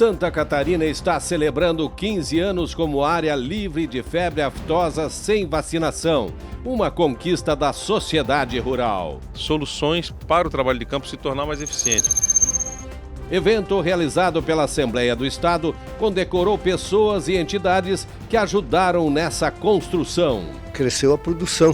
Santa Catarina está celebrando 15 anos como área livre de febre aftosa sem vacinação. Uma conquista da sociedade rural. Soluções para o trabalho de campo se tornar mais eficiente. Evento realizado pela Assembleia do Estado condecorou pessoas e entidades que ajudaram nessa construção. Cresceu a produção.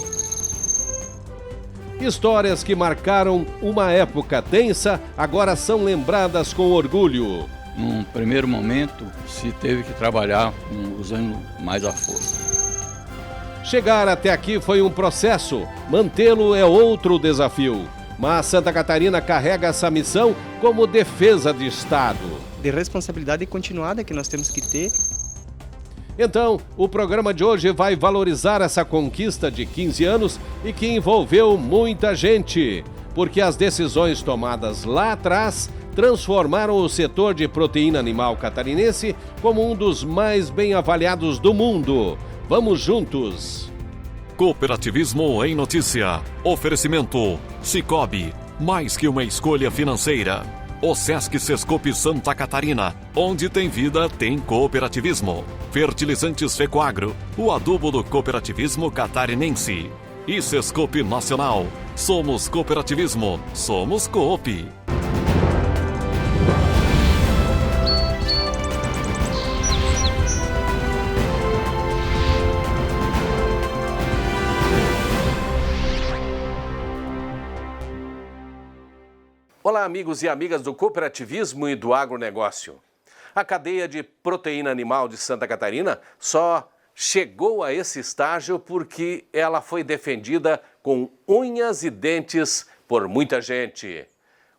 Histórias que marcaram uma época tensa agora são lembradas com orgulho. Num primeiro momento, se teve que trabalhar usando mais a força. Chegar até aqui foi um processo, mantê-lo é outro desafio. Mas Santa Catarina carrega essa missão como defesa de Estado. De responsabilidade continuada que nós temos que ter. Então, o programa de hoje vai valorizar essa conquista de 15 anos e que envolveu muita gente, porque as decisões tomadas lá atrás transformaram o setor de proteína animal catarinense como um dos mais bem avaliados do mundo. Vamos juntos! Cooperativismo em Notícia. Oferecimento Sicoob, mais que uma escolha financeira. O Sesc Sescope Santa Catarina, onde tem vida, tem cooperativismo. Fertilizantes Fecoagro, o adubo do cooperativismo catarinense. E Sescope Nacional, somos cooperativismo, somos Coop. Olá, amigos e amigas do cooperativismo e do agronegócio. A cadeia de proteína animal de Santa Catarina só chegou a esse estágio porque ela foi defendida com unhas e dentes por muita gente.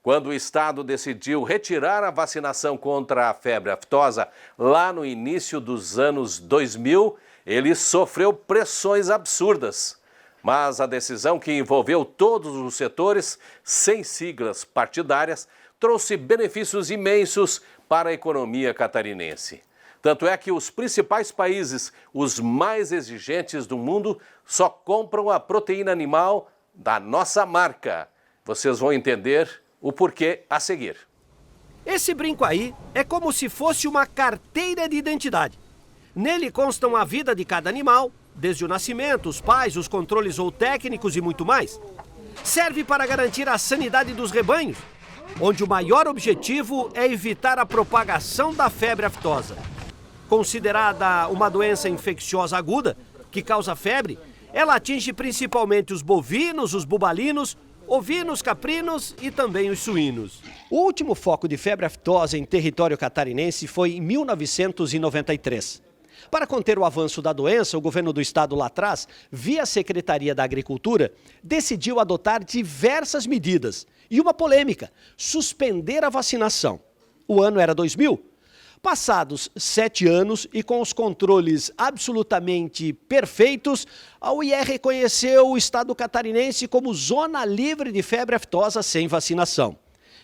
Quando o Estado decidiu retirar a vacinação contra a febre aftosa lá no início dos anos 2000, ele sofreu pressões absurdas. Mas a decisão, que envolveu todos os setores, sem siglas partidárias, trouxe benefícios imensos para a economia catarinense. Tanto é que os principais países, os mais exigentes do mundo, só compram a proteína animal da nossa marca. Vocês vão entender o porquê a seguir. Esse brinco aí é como se fosse uma carteira de identidade. Nele constam a vida de cada animal, desde o nascimento, os pais, os controles zootécnicos e muito mais. Serve para garantir a sanidade dos rebanhos, onde o maior objetivo é evitar a propagação da febre aftosa. Considerada uma doença infecciosa aguda, que causa febre, ela atinge principalmente os bovinos, os bubalinos, ovinos, caprinos e também os suínos. O último foco de febre aftosa em território catarinense foi em 1993. Para conter o avanço da doença, o governo do estado lá atrás, via Secretaria da Agricultura, decidiu adotar diversas medidas. E uma polêmica: suspender a vacinação. O ano era 2000. Passados 7 anos e com os controles absolutamente perfeitos, a UIE reconheceu o estado catarinense como zona livre de febre aftosa sem vacinação.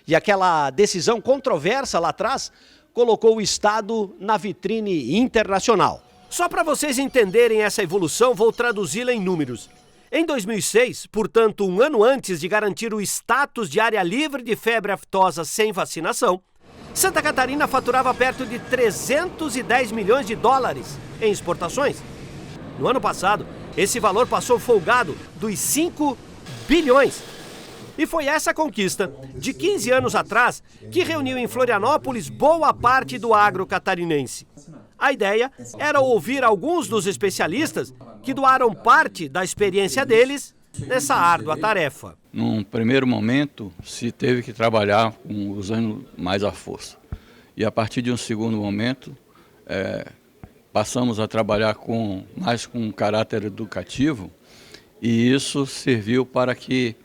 E aquela decisão controversa lá atrás colocou o estado na vitrine internacional. Só para vocês entenderem essa evolução, vou traduzi-la em números. Em 2006, portanto um ano antes de garantir o status de área livre de febre aftosa sem vacinação, Santa Catarina faturava perto de 310 milhões de dólares em exportações. No ano passado, esse valor passou folgado dos 5 bilhões. E foi essa conquista, de 15 anos atrás, que reuniu em Florianópolis boa parte do agro catarinense. A ideia era ouvir alguns dos especialistas que doaram parte da experiência deles nessa árdua tarefa. Num primeiro momento, se teve que trabalhar usando mais a força. E a partir de um segundo momento, passamos a trabalhar mais com caráter educativo, e isso serviu para que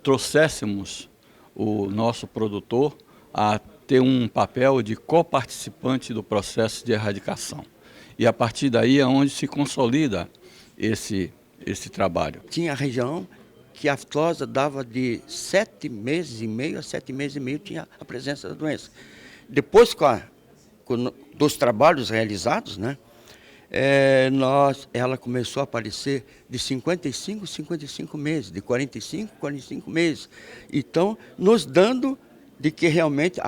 trouxéssemos o nosso produtor a ter um papel de coparticipante do processo de erradicação. E a partir daí é onde se consolida esse trabalho. Tinha a região que a aftosa dava de 7 meses e meio a 7 meses e meio tinha a presença da doença. Depois, dos trabalhos realizados, né, ela começou a aparecer de 55 meses, de 45 meses. Então, nos dando de que realmente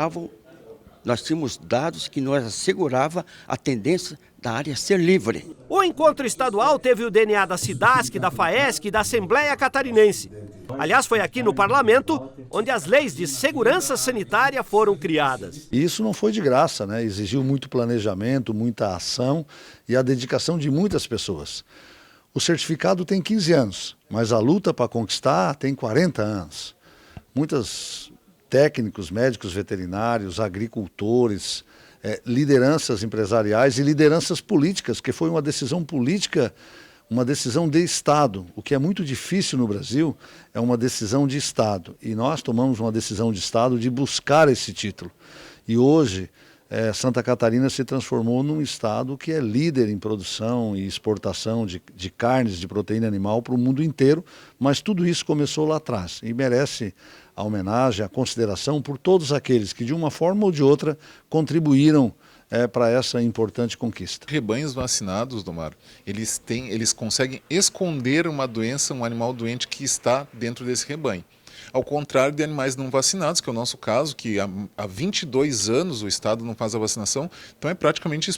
nós tínhamos dados que nos assegurava a tendência da área ser livre. O encontro estadual teve o DNA da SIDASC, da FAESC e da Assembleia Catarinense. Aliás, foi aqui no Parlamento onde as leis de segurança sanitária foram criadas. E isso não foi de graça, né? Exigiu muito planejamento, muita ação e a dedicação de muitas pessoas. O certificado tem 15 anos, mas a luta para conquistar tem 40 anos. Muitos técnicos, médicos veterinários, agricultores, lideranças empresariais e lideranças políticas, que foi uma decisão política, uma decisão de Estado. O que é muito difícil no Brasil é uma decisão de Estado. E nós tomamos uma decisão de Estado de buscar esse título. E hoje, Santa Catarina se transformou num estado que é líder em produção e exportação de carnes, de proteína animal para o mundo inteiro, mas tudo isso começou lá atrás e merece a homenagem, a consideração por todos aqueles que de uma forma ou de outra contribuíram para essa importante conquista. Rebanhos vacinados, Domar, eles conseguem esconder uma doença, um animal doente que está dentro desse rebanho. Ao contrário de animais não vacinados, que é o nosso caso, que há 22 anos o Estado não faz a vacinação, então é praticamente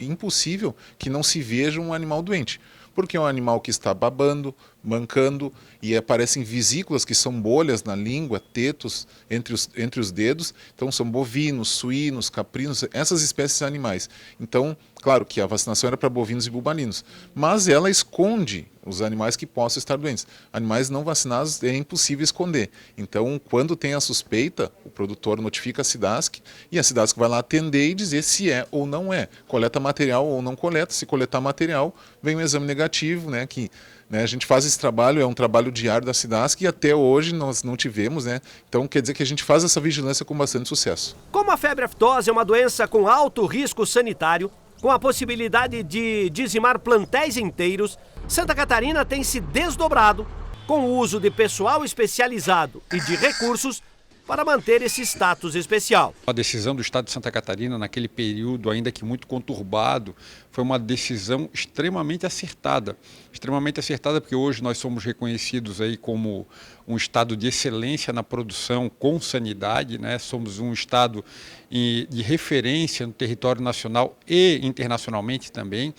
impossível que não se veja um animal doente. Porque é um animal que está babando, mancando e aparecem vesículas que são bolhas na língua, tetos entre os dedos. Então são bovinos, suínos, caprinos, essas espécies de animais. Então, claro que a vacinação era para bovinos e bubalinos, mas ela esconde os animais que possam estar doentes. Animais não vacinados é impossível esconder. Então, quando tem a suspeita, o produtor notifica a SIDASC e a SIDASC vai lá atender e dizer se é ou não é. Coleta material ou não coleta. Se coletar material, vem um exame negativo, né, que a gente faz esse trabalho, é um trabalho diário da SIDASC e até hoje nós não tivemos, né? Então quer dizer que a gente faz essa vigilância com bastante sucesso. Como a febre aftosa é uma doença com alto risco sanitário, com a possibilidade de dizimar plantéis inteiros, Santa Catarina tem se desdobrado com o uso de pessoal especializado e de recursos para manter esse status especial. A decisão do Estado de Santa Catarina, naquele período ainda que muito conturbado, foi uma decisão extremamente acertada. Extremamente acertada porque hoje nós somos reconhecidos aí como um estado de excelência na produção com sanidade, né? Somos um estado de referência no território nacional e internacionalmente também.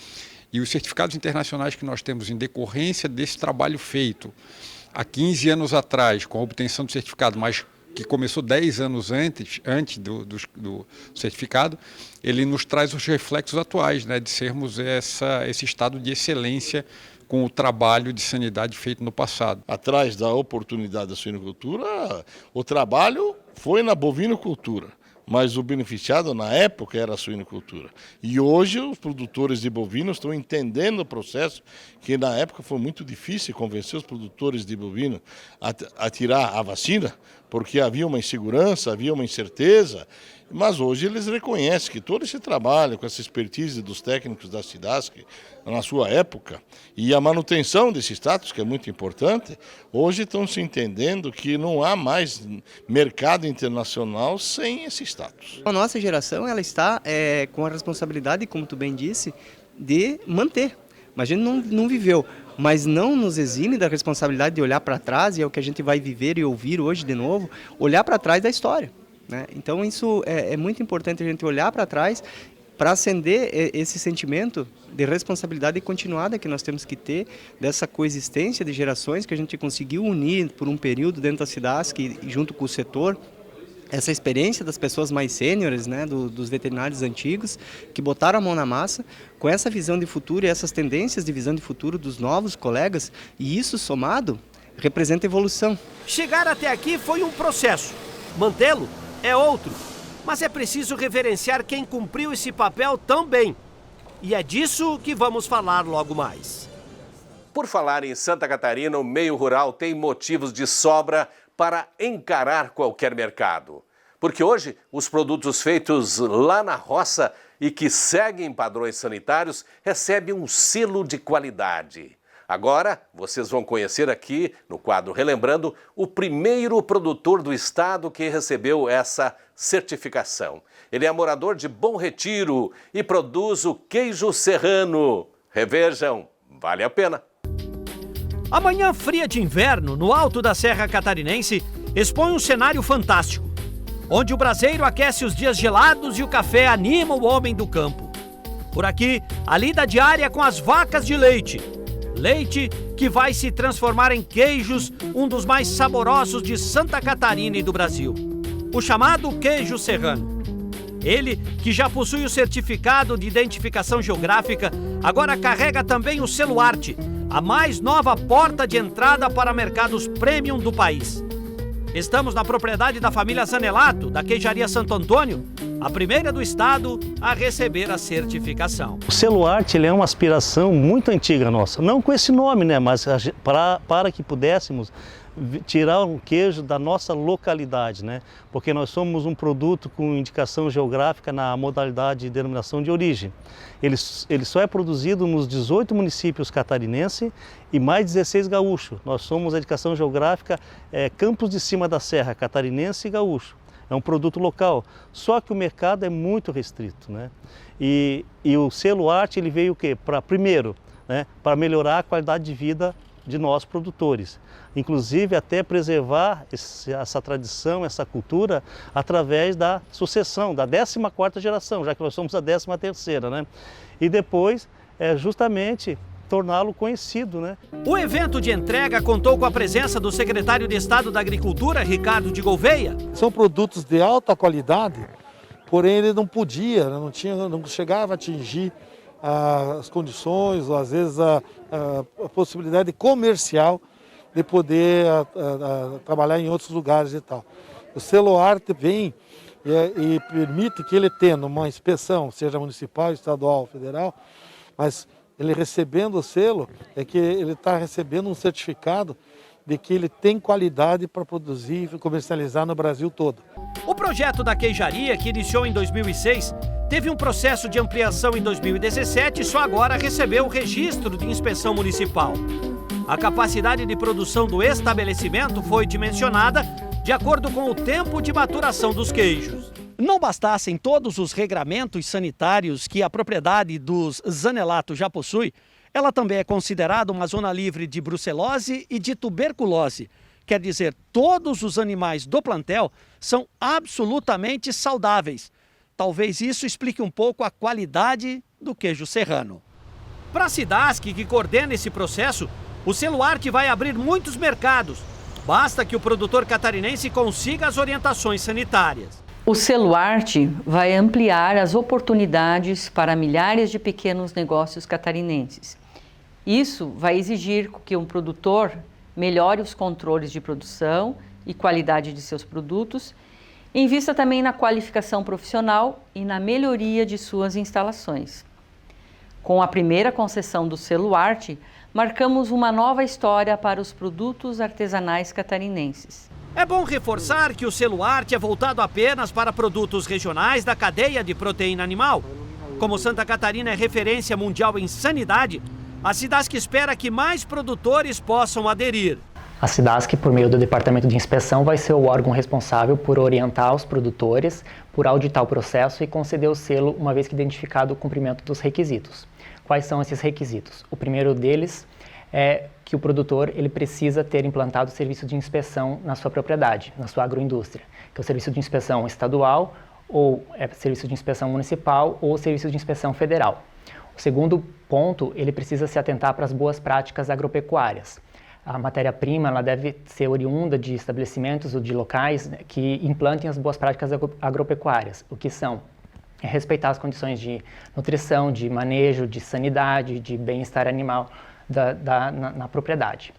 E os certificados internacionais que nós temos em decorrência desse trabalho feito há 15 anos atrás, com a obtenção do certificado, mas que começou 10 anos antes do certificado, ele nos traz os reflexos atuais, né, de sermos esse estado de excelência com o trabalho de sanidade feito no passado. Atrás da oportunidade da suinocultura, o trabalho foi na bovinocultura, mas o beneficiado na época era a suinocultura. E hoje os produtores de bovinos estão entendendo o processo, que na época foi muito difícil convencer os produtores de bovino a tirar a vacina, porque havia uma insegurança, havia uma incerteza, mas hoje eles reconhecem que todo esse trabalho, com essa expertise dos técnicos da SIDASC, na sua época, e a manutenção desse status, que é muito importante, hoje estão se entendendo que não há mais mercado internacional sem esse status. A nossa geração ela está com a responsabilidade, como tu bem disse, de manter. Mas a gente não viveu, mas não nos exime da responsabilidade de olhar para trás, e é o que a gente vai viver e ouvir hoje de novo, olhar para trás da história, né? Então isso é muito importante a gente olhar para trás para acender esse sentimento de responsabilidade continuada que nós temos que ter, dessa coexistência de gerações que a gente conseguiu unir por um período dentro da SIDASC junto com o setor, essa experiência das pessoas mais sêniores, né, dos veterinários antigos, que botaram a mão na massa, com essa visão de futuro e essas tendências de visão de futuro dos novos colegas, e isso somado representa evolução. Chegar até aqui foi um processo, mantê-lo é outro, mas é preciso reverenciar quem cumpriu esse papel tão bem. E é disso que vamos falar logo mais. Por falar em Santa Catarina, o meio rural tem motivos de sobra para encarar qualquer mercado. Porque hoje, os produtos feitos lá na roça e que seguem padrões sanitários recebem um selo de qualidade. Agora, vocês vão conhecer aqui, no quadro Relembrando, o primeiro produtor do estado que recebeu essa certificação. Ele é morador de Bom Retiro e produz o queijo serrano. Revejam, vale a pena. A manhã fria de inverno, no alto da Serra Catarinense, expõe um cenário fantástico. onde o braseiro aquece os dias gelados e o café anima o homem do campo. Por aqui, a lida diária com as vacas de leite. Leite que vai se transformar em queijos, um dos mais saborosos de Santa Catarina e do Brasil. O chamado queijo serrano. Ele, que já possui o certificado de identificação geográfica, agora carrega também o selo Arte, a mais nova porta de entrada para mercados premium do país. Estamos na propriedade da família Zanelato, da Queijaria Santo Antônio, a primeira do estado a receber a certificação. O selo Arte é uma aspiração muito antiga nossa, não com esse nome, né, mas para que pudéssemos tirar um queijo da nossa localidade, né? Porque nós somos um produto com indicação geográfica na modalidade de denominação de origem. Ele só é produzido nos 18 municípios catarinenses e mais 16 gaúchos. Nós somos a indicação geográfica Campos de Cima da Serra, catarinense e gaúcho. É um produto local, só que o mercado é muito restrito, né? E o selo Arte ele veio o quê? Primeiro, né? Para melhorar a qualidade de vida de nós produtores, inclusive até preservar essa tradição, essa cultura através da sucessão, da 14ª geração, já que nós somos a 13ª, né? E depois, justamente, torná-lo conhecido, né? O evento de entrega contou com a presença do secretário de Estado da Agricultura, Ricardo de Gouveia. São produtos de alta qualidade, porém ele não podia, não chegava a atingir as condições, ou às vezes a possibilidade comercial de poder trabalhar em outros lugares e tal. O selo Arte vem e permite que ele tendo uma inspeção, seja municipal, estadual, federal, mas ele recebendo o selo, é que ele está recebendo um certificado de que ele tem qualidade para produzir e comercializar no Brasil todo. O projeto da queijaria, que iniciou em 2006, teve um processo de ampliação em 2017 e só agora recebeu o registro de inspeção municipal. A capacidade de produção do estabelecimento foi dimensionada de acordo com o tempo de maturação dos queijos. Não bastassem todos os regramentos sanitários que a propriedade dos Zanelato já possui, ela também é considerada uma zona livre de brucelose e de tuberculose. Quer dizer, todos os animais do plantel são absolutamente saudáveis. Talvez isso explique um pouco a qualidade do queijo serrano. Para a Cidasc, que coordena esse processo, o selo Arte vai abrir muitos mercados. Basta que o produtor catarinense consiga as orientações sanitárias. O selo Arte vai ampliar as oportunidades para milhares de pequenos negócios catarinenses. Isso vai exigir que um produtor melhore os controles de produção e qualidade de seus produtos, invista também na qualificação profissional e na melhoria de suas instalações. Com a primeira concessão do selo Arte, marcamos uma nova história para os produtos artesanais catarinenses. É bom reforçar que o selo Arte é voltado apenas para produtos regionais da cadeia de proteína animal. Como Santa Catarina é referência mundial em sanidade, a Cidasc espera que mais produtores possam aderir. A Cidasc, por meio do Departamento de Inspeção, vai ser o órgão responsável por orientar os produtores, por auditar o processo e conceder o selo uma vez que identificado o cumprimento dos requisitos. Quais são esses requisitos? O primeiro deles é que o produtor ele precisa ter implantado o serviço de inspeção na sua propriedade, na sua agroindústria, que é o serviço de inspeção estadual, ou serviço de inspeção municipal, ou serviço de inspeção federal. O segundo ponto, ele precisa se atentar para as boas práticas agropecuárias. A matéria-prima ela deve ser oriunda de estabelecimentos ou de locais, né, que implantem as boas práticas agropecuárias, o que são respeitar as condições de nutrição, de manejo, de sanidade, de bem-estar animal na propriedade.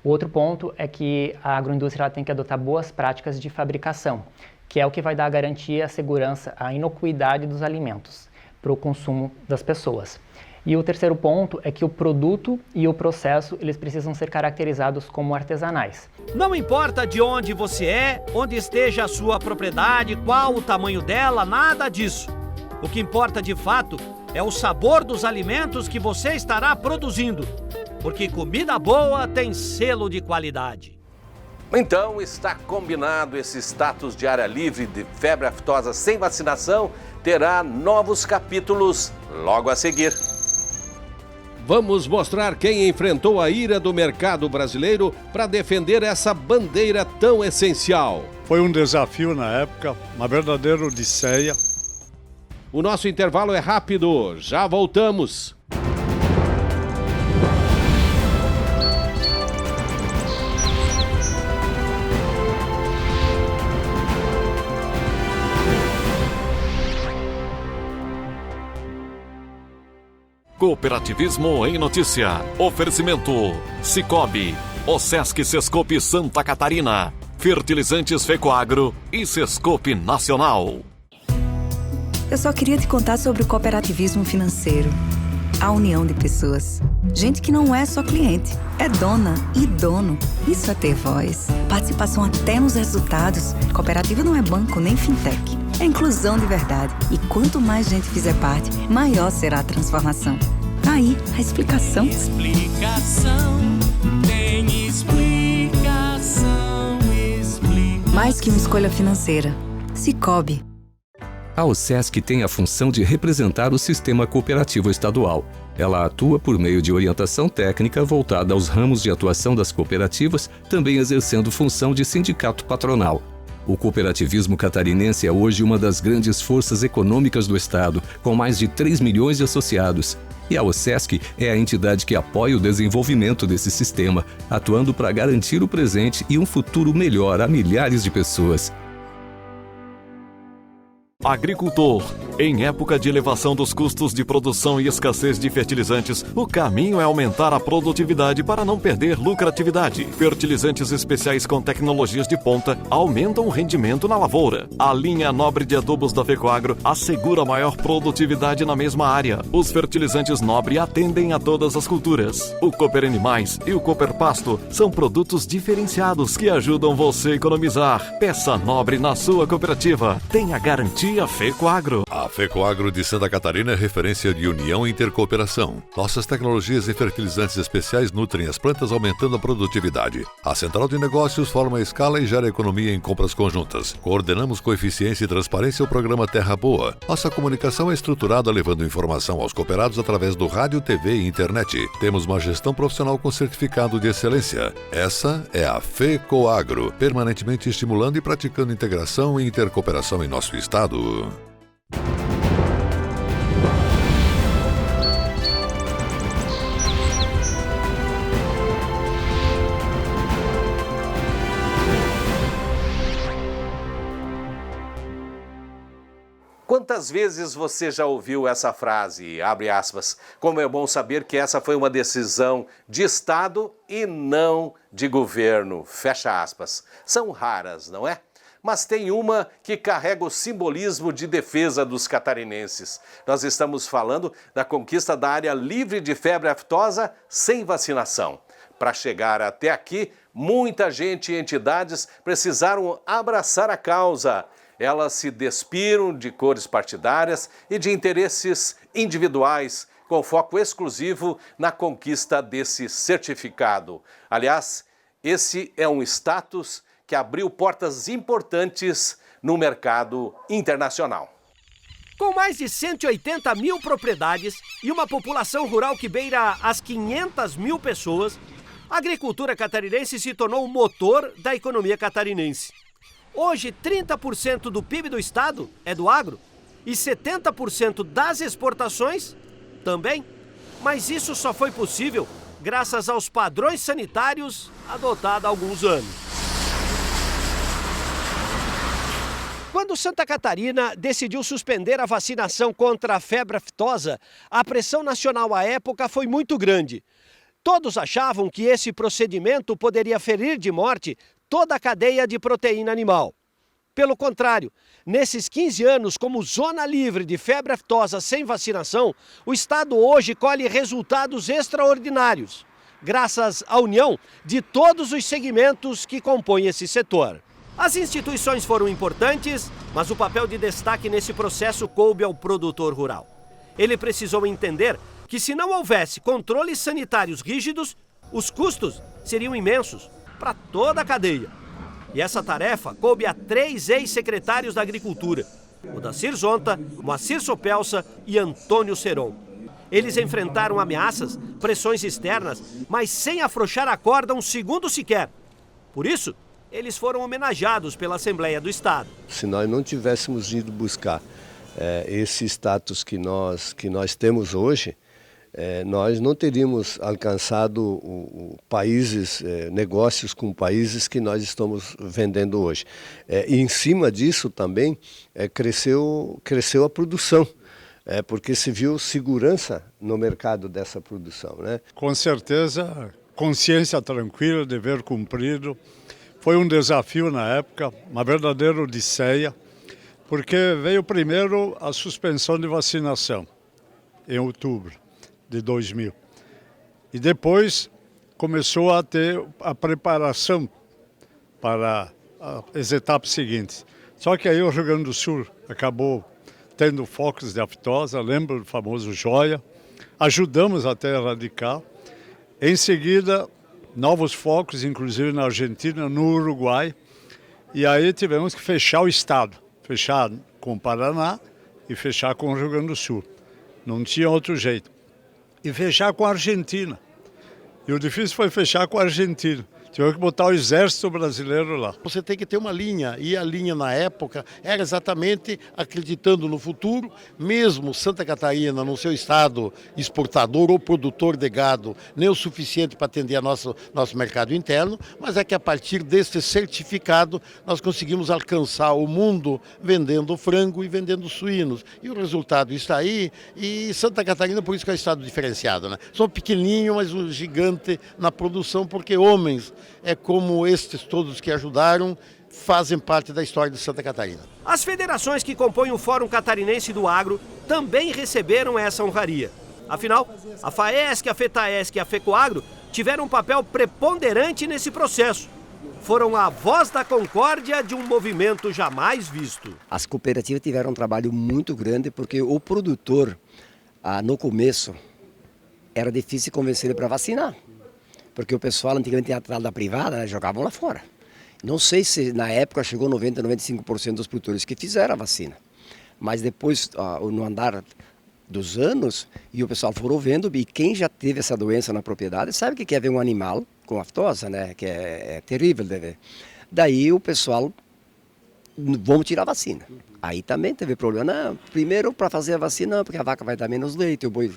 O outro ponto é que a agroindústria ela tem que adotar boas práticas de fabricação, que é o que vai dar a garantia, a segurança, a inocuidade dos alimentos para o consumo das pessoas. E o terceiro ponto é que o produto e o processo eles precisam ser caracterizados como artesanais. Não importa de onde você é, onde esteja a sua propriedade, qual o tamanho dela, nada disso. O que importa de fato é o sabor dos alimentos que você estará produzindo, porque comida boa tem selo de qualidade. Então está combinado, esse status de área livre de febre aftosa sem vacinação terá novos capítulos logo a seguir. Vamos mostrar quem enfrentou a ira do mercado brasileiro para defender essa bandeira tão essencial. Foi um desafio na época, uma verdadeira odisseia. O nosso intervalo é rápido, já voltamos. Cooperativismo em Notícia. Oferecimento Cicobi, OSESC Sescope Santa Catarina, Fertilizantes Fecoagro e Sescope Nacional. Eu só queria te contar sobre o cooperativismo financeiro. A união de pessoas. Gente que não é só cliente, é dona e dono. Isso é ter voz. Participação até nos resultados. Cooperativa não é banco nem fintech. É inclusão de verdade. E quanto mais gente fizer parte, maior será a transformação. Aí, a explicação. Tem explicação. Mais que uma escolha financeira. Cicobi. A OSESC tem a função de representar o sistema cooperativo estadual. Ela atua por meio de orientação técnica voltada aos ramos de atuação das cooperativas, também exercendo função de sindicato patronal. O cooperativismo catarinense é hoje uma das grandes forças econômicas do estado, com mais de 3 milhões de associados. E a OSESC é a entidade que apoia o desenvolvimento desse sistema, atuando para garantir o presente e um futuro melhor a milhares de pessoas. Agricultor. Em época de elevação dos custos de produção e escassez de fertilizantes, o caminho é aumentar a produtividade para não perder lucratividade. Fertilizantes especiais com tecnologias de ponta aumentam o rendimento na lavoura. A linha Nobre de adubos da Fecoagro assegura maior produtividade na mesma área. Os fertilizantes Nobre atendem a todas as culturas. O Cooper Animais e o Cooper Pasto são produtos diferenciados que ajudam você a economizar. Peça Nobre na sua cooperativa. Tenha garantia Fecoagro. A Fecoagro de Santa Catarina é referência de união e intercooperação. Nossas tecnologias e fertilizantes especiais nutrem as plantas, aumentando a produtividade. A central de negócios forma a escala e gera economia em compras conjuntas. Coordenamos com eficiência e transparência o programa Terra Boa. Nossa comunicação é estruturada levando informação aos cooperados através do rádio, TV e internet. Temos uma gestão profissional com certificado de excelência. Essa é a Fecoagro, permanentemente estimulando e praticando integração e intercooperação em nosso estado. Quantas vezes você já ouviu essa frase, abre aspas, como é bom saber que essa foi uma decisão de Estado e não de governo, fecha aspas. São raras, não é? Mas tem uma que carrega o simbolismo de defesa dos catarinenses. Nós estamos falando da conquista da área livre de febre aftosa sem vacinação. Para chegar até aqui, muita gente e entidades precisaram abraçar a causa. Elas se despiram de cores partidárias e de interesses individuais, com foco exclusivo na conquista desse certificado. Aliás, esse é um status que abriu portas importantes no mercado internacional. Com mais de 180 mil propriedades e uma população rural que beira as 500 mil pessoas, a agricultura catarinense se tornou o motor da economia catarinense. Hoje, 30% do PIB do estado é do agro e 70% das exportações também. Mas isso só foi possível graças aos padrões sanitários adotados há alguns anos. Quando Santa Catarina decidiu suspender a vacinação contra a febre aftosa, a pressão nacional à época foi muito grande. Todos achavam que esse procedimento poderia ferir de morte toda a cadeia de proteína animal. Pelo contrário, nesses 15 anos como zona livre de febre aftosa sem vacinação, o estado hoje colhe resultados extraordinários, graças à união de todos os segmentos que compõem esse setor. As instituições foram importantes, mas o papel de destaque nesse processo coube ao produtor rural. Ele precisou entender que se não houvesse controles sanitários rígidos, os custos seriam imensos para toda a cadeia. E essa tarefa coube a 3 ex-secretários da Agricultura, o Dacir Zonta, Moacir Sopelsa e Antônio Seron. Eles enfrentaram ameaças, pressões externas, mas sem afrouxar a corda um segundo sequer. Por isso, eles foram homenageados pela Assembleia do Estado. Se nós não tivéssemos ido buscar esse status que nós temos hoje, nós não teríamos alcançado países, negócios com países que nós estamos vendendo hoje. E em cima disso também cresceu a produção, porque se viu segurança no mercado dessa produção, né? Com certeza, consciência tranquila, dever cumprido. Foi um desafio na época, uma verdadeira odisseia, porque veio primeiro a suspensão de vacinação, em outubro de 2000. E depois começou a ter a preparação para as etapas seguintes. Só que aí o Rio Grande do Sul acabou tendo focos de aftosa, lembra do famoso joia, ajudamos até a erradicar. Em seguida, novos focos, inclusive na Argentina, no Uruguai, e aí tivemos que fechar o estado, fechar com o Paraná e fechar com o Rio Grande do Sul. Não tinha outro jeito. E fechar com a Argentina. E o difícil foi fechar com a Argentina. Tivemos que botar o exército brasileiro lá. Você tem que ter uma linha, e a linha na época era exatamente acreditando no futuro, mesmo Santa Catarina, no seu estado exportador ou produtor de gado, nem o suficiente para atender nosso mercado interno, mas é que a partir desse certificado nós conseguimos alcançar o mundo vendendo frango e vendendo suínos. E o resultado está aí, e Santa Catarina, por isso que é um estado diferenciado, né? São pequenininho, mas um gigante na produção, porque homens como estes todos que ajudaram, fazem parte da história de Santa Catarina. As federações que compõem o Fórum Catarinense do Agro também receberam essa honraria. Afinal, a FAESC, a FETAESC e a FECOAGRO tiveram um papel preponderante nesse processo. Foram a voz da concórdia de um movimento jamais visto. As cooperativas tiveram um trabalho muito grande porque o produtor, no começo, era difícil convencer ele para vacinar. Porque o pessoal antigamente tinha atrás da privada, né, jogavam lá fora. Não sei se na época chegou 90%, 95% dos produtores que fizeram a vacina. Mas depois, no andar dos anos, e o pessoal foram vendo, e quem já teve essa doença na propriedade sabe que quer ver um animal com aftosa, né, que é terrível de ver. Daí o pessoal, vamos tirar a vacina. Aí também teve problema. Não, primeiro para fazer a vacina, porque a vaca vai dar menos leite, o boi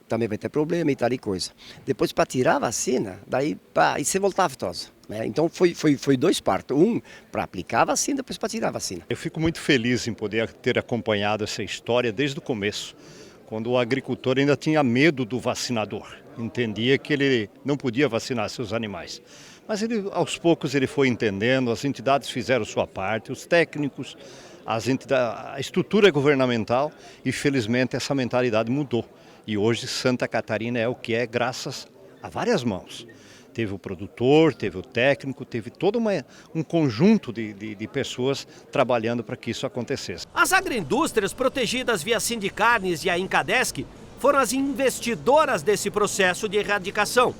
também vai ter problema e tal e coisa. Depois para tirar a vacina, daí e você voltar a aftosa. Né? Então foi dois partos. Um para aplicar a vacina, depois para tirar a vacina. Eu fico muito feliz em poder ter acompanhado essa história desde o começo, quando o agricultor ainda tinha medo do vacinador. Entendia que ele não podia vacinar seus animais. Mas aos poucos ele foi entendendo, as entidades fizeram sua parte, os técnicos, a estrutura governamental, e felizmente essa mentalidade mudou. E hoje Santa Catarina é o que é graças a várias mãos. Teve o produtor, teve o técnico, teve todo um conjunto de pessoas trabalhando para que isso acontecesse. As agroindústrias protegidas via Sindicarnes e a Incadesc foram as investidoras desse processo de erradicação.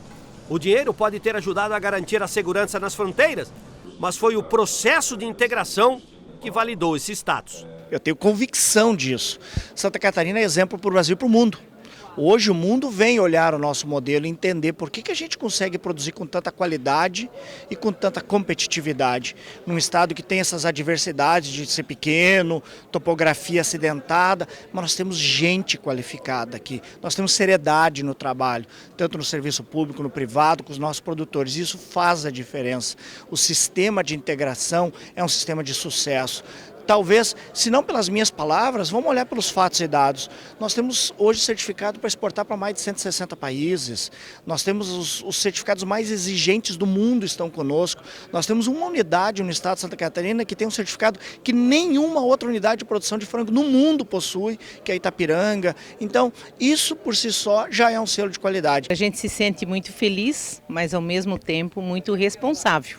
O dinheiro pode ter ajudado a garantir a segurança nas fronteiras, mas foi o processo de integração que validou esse status. Eu tenho convicção disso. Santa Catarina é exemplo para o Brasil e para o mundo. Hoje o mundo vem olhar o nosso modelo e entender por que a gente consegue produzir com tanta qualidade e com tanta competitividade. Num estado que tem essas adversidades de ser pequeno, topografia acidentada, mas nós temos gente qualificada aqui. Nós temos seriedade no trabalho, tanto no serviço público, no privado, com os nossos produtores. Isso faz a diferença. O sistema de integração é um sistema de sucesso. Talvez, se não pelas minhas palavras, vamos olhar pelos fatos e dados. Nós temos hoje certificado para exportar para mais de 160 países. Nós temos os certificados mais exigentes do mundo estão conosco. Nós temos uma unidade no estado de Santa Catarina que tem um certificado que nenhuma outra unidade de produção de frango no mundo possui, que é a Itapiranga. Então, isso por si só já é um selo de qualidade. A gente se sente muito feliz, mas ao mesmo tempo muito responsável,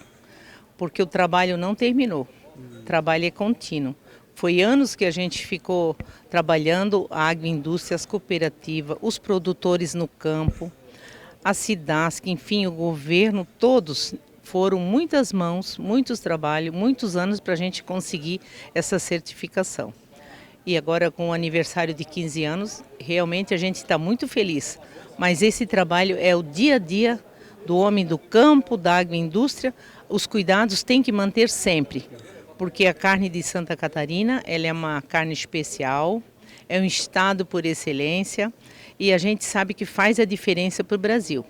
porque o trabalho não terminou. O trabalho é contínuo. Foi anos que a gente ficou trabalhando a agroindústria, as cooperativas, os produtores no campo, a SIDASC, enfim, o governo, todos foram muitas mãos, muitos trabalhos, muitos anos para a gente conseguir essa certificação. e agora com o aniversário de 15 anos, realmente a gente está muito feliz. Mas esse trabalho é o dia a dia do homem do campo, da agroindústria. Os cuidados têm que manter sempre, porque a carne de Santa Catarina ela é uma carne especial, é um estado por excelência e a gente sabe que faz a diferença para o Brasil.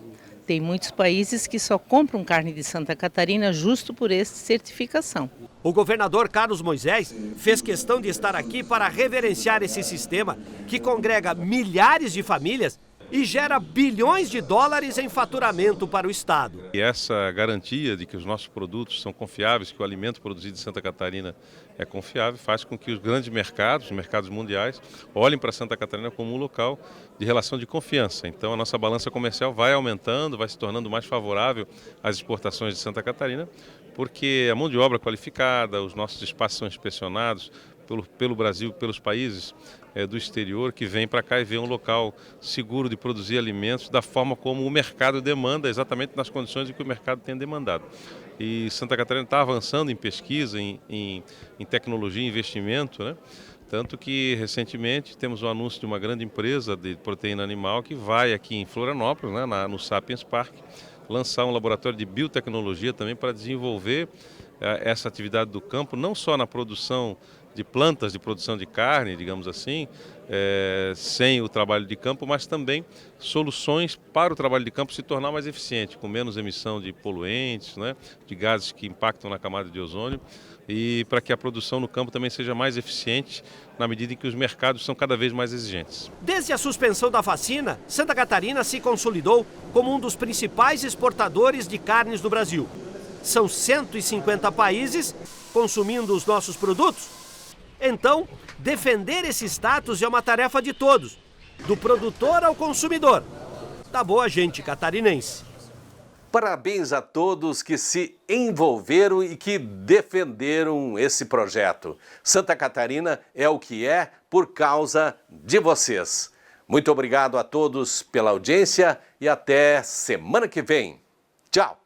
Tem muitos países que só compram carne de Santa Catarina justo por essa certificação. O governador Carlos Moisés fez questão de estar aqui para reverenciar esse sistema que congrega milhares de famílias e gera bilhões de dólares em faturamento para o Estado. E essa garantia de que os nossos produtos são confiáveis, que o alimento produzido em Santa Catarina é confiável, faz com que os grandes mercados, os mercados mundiais, olhem para Santa Catarina como um local de relação de confiança. Então a nossa balança comercial vai aumentando, vai se tornando mais favorável às exportações de Santa Catarina, porque a mão de obra qualificada, os nossos espaços são inspecionados pelo Brasil, pelos países do exterior, que vem para cá e vê um local seguro de produzir alimentos da forma como o mercado demanda, exatamente nas condições em que o mercado tem demandado. E Santa Catarina está avançando em pesquisa, em tecnologia e investimento, né? Tanto que recentemente temos o anúncio de uma grande empresa de proteína animal que vai aqui em Florianópolis, né, no Sapiens Park, lançar um laboratório de biotecnologia também para desenvolver essa atividade do campo, não só na produção de plantas de produção de carne, digamos assim, sem o trabalho de campo, mas também soluções para o trabalho de campo se tornar mais eficiente, com menos emissão de poluentes, né, de gases que impactam na camada de ozônio, e para que a produção no campo também seja mais eficiente na medida em que os mercados são cada vez mais exigentes. Desde a suspensão da vacina, Santa Catarina se consolidou como um dos principais exportadores de carnes do Brasil. São 150 países consumindo os nossos produtos. Então, defender esse status é uma tarefa de todos, do produtor ao consumidor, da boa gente catarinense. Parabéns a todos que se envolveram e que defenderam esse projeto. Santa Catarina é o que é por causa de vocês. Muito obrigado a todos pela audiência e até semana que vem. Tchau!